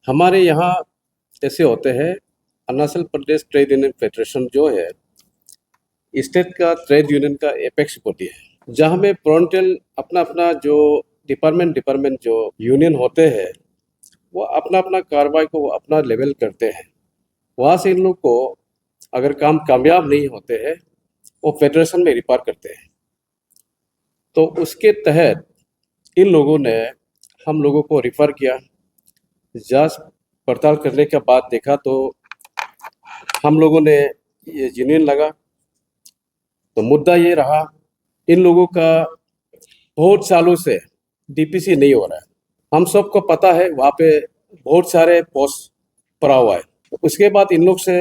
हमारे यहाँ ऐसे होते हैं। Arunachal Pradesh trade union federation जो है स्टेट का ट्रेड यूनियन का एपेक्स बॉडी है, जहाँ में प्रोन्टल अपना अपना जो डिपार्टमेंट जो यूनियन होते हैं वो अपना अपना कार्रवाई को अपना लेवल करते हैं। वहाँ से इन लोग को अगर काम कामयाब नहीं होते हैं वो फेडरेशन में रिपोर्ट करते हैं। तो उसके तहत इन लोगों ने हम लोगों को रिफ़र किया। जांच पड़ताल करने के बाद देखा तो हम लोगों ने ये जेन्युइन लगा। तो मुद्दा ये रहा, इन लोगों का बहुत सालों से डीपीसी नहीं हो रहा है। हम सबको पता है वहाँ पे बहुत सारे पोस्ट पड़ा हुआ है। उसके बाद इन लोग से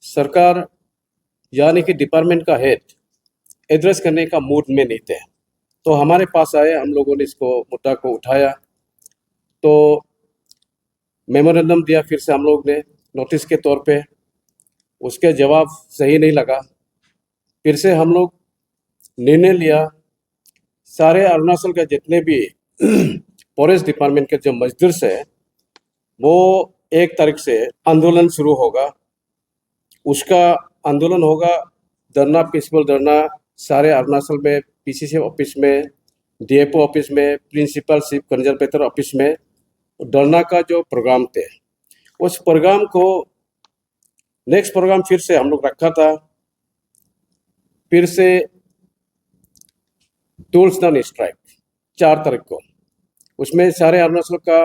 सरकार यानी कि डिपार्टमेंट का हेड एड्रेस करने का मूड में नहीं थे। तो हमारे पास आए, हम लोगों ने इसको मुद्दा को उठाया, तो मेमोरेंडम दिया फिर से हम लोग ने नोटिस के तौर पे। उसके जवाब सही नहीं लगा। फिर से हम लोग निर्णय लिया, सारे अरुणाचल के जितने भी फॉरेस्ट डिपार्टमेंट के जो मजदूर है वो 1 तारीख से आंदोलन शुरू होगा। उसका आंदोलन होगा धरना, पीसफुल धरना, सारे अरुणाचल में पीसीसी ऑफिस में, डीएफओ ऑफिस में, प्रिंसिपल चीफ कंजर्वेटर ऑफिस में धरना का जो प्रोग्राम थे, उस प्रोग्राम को नेक्स्ट प्रोग्राम फिर से हम लोग रखा था। फिर से टूल्स डाउन स्ट्राइक 4 तारीख को, उसमें सारे अरुणाचल का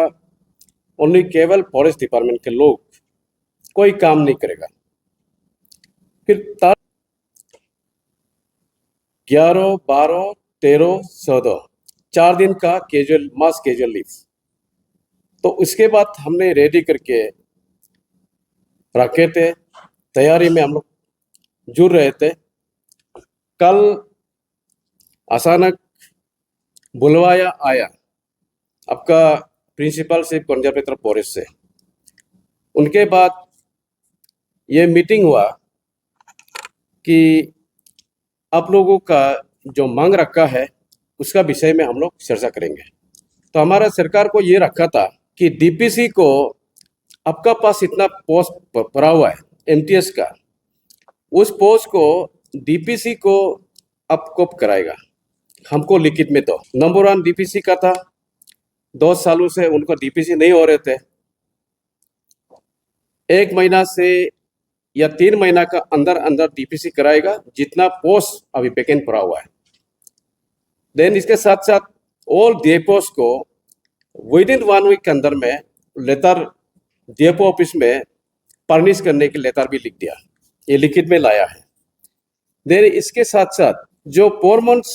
ओनली केवल फॉरेस्ट डिपार्टमेंट के लोग, कोई काम नहीं करेगा। फिर 11, 12, 13, 14 4 दिन का मास कैजुअल लीव। तो उसके बाद हमने रेडी करके रखे थे, तैयारी में हम लोग जुड़ रहे थे। कल अचानक बुलवाया आया आपका प्रिंसिपल चीफ कंजर्वेटर फॉरेस्ट से। उनके बाद ये मीटिंग हुआ कि आप लोगों का जो मांग रखा है उसका विषय में हम लोग चर्चा करेंगे। तो हमारा सरकार को ये रखा था कि डीपीसी को आपका पास इतना पोस्ट पड़ा हुआ है एमटीएस का, उस पोस्ट को डीपीसी को अब कब कराएगा, हमको लिखित में। तो नंबर 1 डीपीसी का था, 2 सालों से उनको डीपीसी नहीं हो रहे थे। 1 महीना से या 3 महीना का अंदर अंदर डीपीसी कराएगा जितना पोस्ट अभी वैकेंट पड़ा हुआ है। देन इसके साथ साथ ऑल डीएफओस को विद इन 1 वीक के अंदर में लेटर डीएफओ ऑफिस में परमिश करने के लेटर भी लिख दिया, ये लिखित में लाया है। देन इसके साथ साथ जो 4 मंथ्स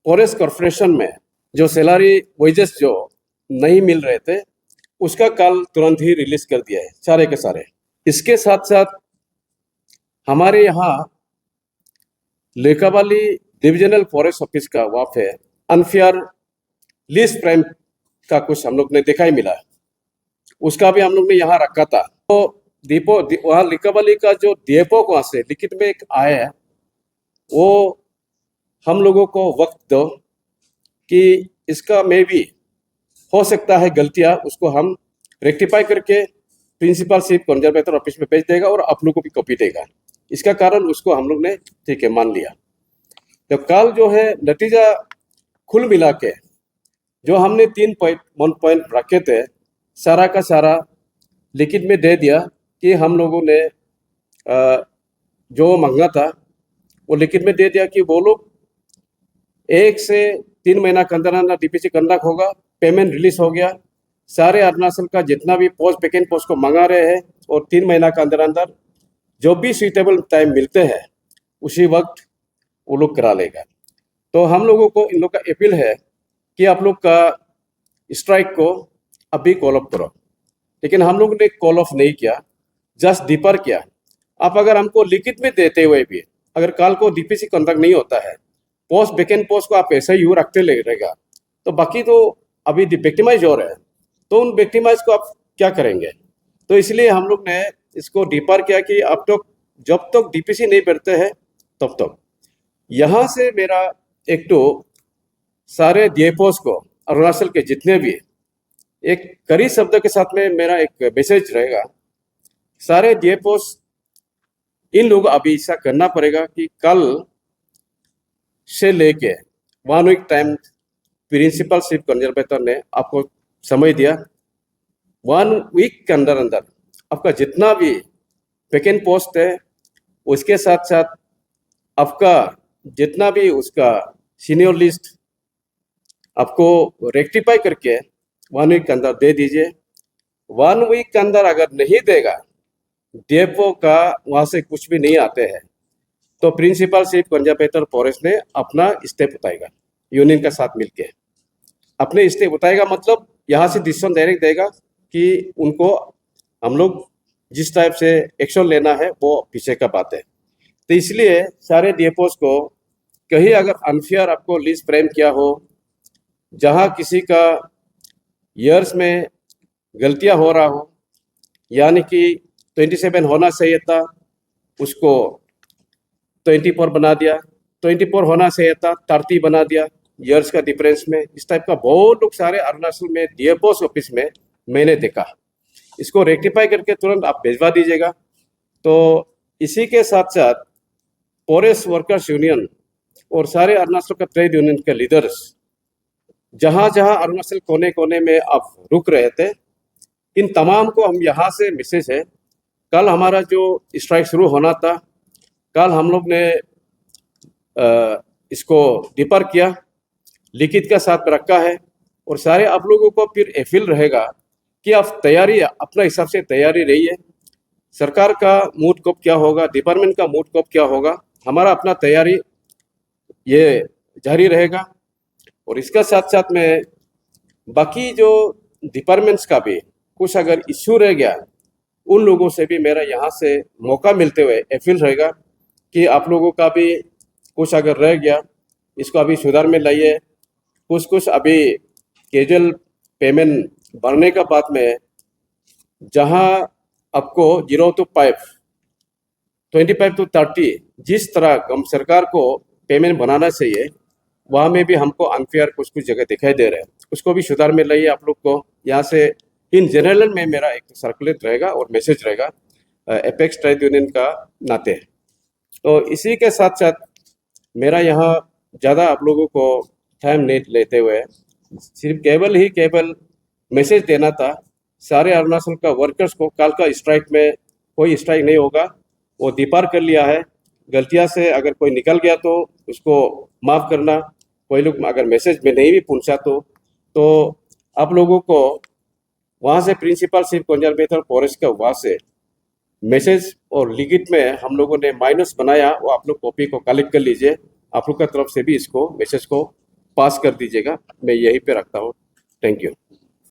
फॉरेस्ट कॉर्पोरेशन में जो सैलरी वेजेस जो नहीं मिल रहे थे उसका कल तुरंत ही रिलीज कर दिया है सारे के सारे। इसके साथ साथ हमारे यहाँ लेकावाली डिविजनल फॉरेस्ट ऑफिस का वहाँ पे अनफेयर लीज प्राइम का कुछ हम लोग ने देखा ही मिला, उसका भी हम लोग ने यहाँ रखा था। तो दीपो वहाँ लेकावाली का जो डीएफओ को वहाँ से लिखित में एक आया है, वो हम लोगों को वक्त दो कि इसका में भी हो सकता है गलतियाँ, उसको हम रेक्टिफाई करके प्रिंसिपल चीफ कंजर्वेटर ऑफिस में भेज देगा और आप लोग को भी कॉपी देगा। इसका कारण उसको हम लोग ने ठीक है मान लिया। तो कल जो है नतीजा कुल मिला के जो हमने 3 पॉइंट रखे थे सारा का सारा लिखित में दे दिया कि हम लोगों ने जो मांगा था वो लिखित में दे दिया कि वो लोग 1 से 3 महीना के अंदर अंदर डीपीसी कंडक्ट होगा, पेमेंट रिलीज हो गया। सारे अरुणाचल का जितना भी पोस्ट वैकेंट पोस्ट को मंगा रहे हैं और 3 महीना के अंदर अंदर जो भी सुइटेबल टाइम मिलते हैं उसी वक्त वो लोग करा लेगा। तो हम लोगों को इन लोग का अपील है कि आप लोग का स्ट्राइक को अभी कॉल ऑफ करो, लेकिन हम लोग ने कॉल ऑफ नहीं किया, जस्ट डिपर किया। आप अगर हमको लिखित में देते हुए भी अगर कल को डीपीसी कॉन्ट्रैक्ट नहीं होता है, पोस्ट वैकेंट पोस्ट को आप ऐसा ही रखते रहेगा, तो बाकी तो अभी विक्टिमाइज हो रहे हैं, तो उन विक्टिमाइज को आप क्या करेंगे। तो इसलिए हम लोग ने इसको डिपर किया कि अब तक जब तक डीपीसी नहीं बढ़ते हैं तब तक। यहाँ से मेरा एक तो सारे डीएफओस को अरुणाचल के जितने भी एक कड़ी शब्द के साथ में मेरा एक मैसेज रहेगा, सारे डीएफओस इन लोग अभी ऐसा करना पड़ेगा कि कल से लेके 1 week time principal chief conservator ने आपको समय दिया। 1 वीक के अंदर अंदर आपका जितना भी वैकेंट पोस्ट है उसके साथ साथ आपका जितना भी उसका सीनियर लिस्ट आपको रेक्टिफाई करके 1 वीक के अंदर दे दीजिए। 1 वीक के अंदर अगर नहीं देगा, डीएफओ का वहाँ से कुछ भी नहीं आते हैं, तो प्रिंसिपल चीफ कंजर्वेटर फॉरेस्ट ने अपना स्टेप उठाएगा, यूनियन के साथ मिलके अपने स्टेप उठाएगा। मतलब यहाँ से डिसीजन डायरेक्ट देगा कि उनको हम लोग जिस टाइप से एक्शन लेना है वो पीछे का बात है। तो इसलिए सारे डीएफओस को कहीं अगर अनफेयर आपको लिस्ट फ्रेम किया हो, जहाँ किसी का ईयर्स में गलतियाँ हो रहा हो, यानी कि 27 होना चाहिए था उसको 24 बना दिया, 24 होना चाहिए था 30 बना दिया, ईयर्स का डिफरेंस में। इस टाइप का बहुत लोग सारे अरुणाचल में डीएफओस ऑफिस में मैंने देखा। इसको रेक्टिफाई करके तुरंत आप भिजवा दीजिएगा। तो इसी के साथ साथ फॉरेस्ट वर्कर्स यूनियन और सारे अरुणाचल का ट्रेड यूनियन के लीडर्स जहाँ जहाँ अरुणाचल कोने कोने में आप रुक रहे थे, इन तमाम को हम यहाँ से मैसेज है, कल हमारा जो स्ट्राइक शुरू होना था, कल हम लोग ने इसको डिपर किया, लिखित का साथ रखा है, और सारे आप लोगों को फिर अपील रहेगा कि आप तैयारी अपना हिसाब से तैयारी रहिए। सरकार का मूड कब क्या होगा, डिपार्टमेंट का मूड कब क्या होगा, हमारा अपना तैयारी ये जारी रहेगा। और इसका साथ साथ में बाकी जो डिपार्टमेंट्स का भी कुछ अगर इश्यू रह गया, उन लोगों से भी मेरा यहाँ से मौका मिलते हुए अपील रहेगा कि आप लोगों का भी कुछ अगर रह गया इसको अभी सुधार में लाइए। कुछ अभी कैजुअल पेमेंट भरने का बात में जहाँ आपको 0 to 5, 25 to 30 जिस तरह हम सरकार को पेमेंट बनाना चाहिए, वहाँ में भी हमको अनफेयर कुछ जगह दिखाई दे रहे हैं, उसको भी सुधार में लाइए आप लोग को। यहाँ से इन जनरल में मेरा एक सर्कुलेट रहेगा और मैसेज रहेगा एपेक्स ट्रेड यूनियन का नाते। तो इसी के साथ साथ मेरा यहाँ ज़्यादा आप लोगों को टाइम नहीं लेते हुए सिर्फ केवल मैसेज देना था सारे अरुणाचल का वर्कर्स को, कल का स्ट्राइक में कोई स्ट्राइक नहीं होगा, वो दीपार कर लिया है। गलतियाँ से अगर कोई निकल गया तो उसको माफ़ करना, कोई लोग अगर मैसेज में नहीं भी पहुँचा तो आप लोगों को वहाँ से प्रिंसिपल चीफ कंजर्वेटर फॉरेस्ट का वहाँ से मैसेज और लिखित में हम लोगों ने माइनस बनाया, वो आप लोग कॉपी को कलेक्ट कर लीजिए, आप लोग का तरफ से भी इसको मैसेज को पास कर दीजिएगा। मैं यहीं पे रखता हूँ। Thank you.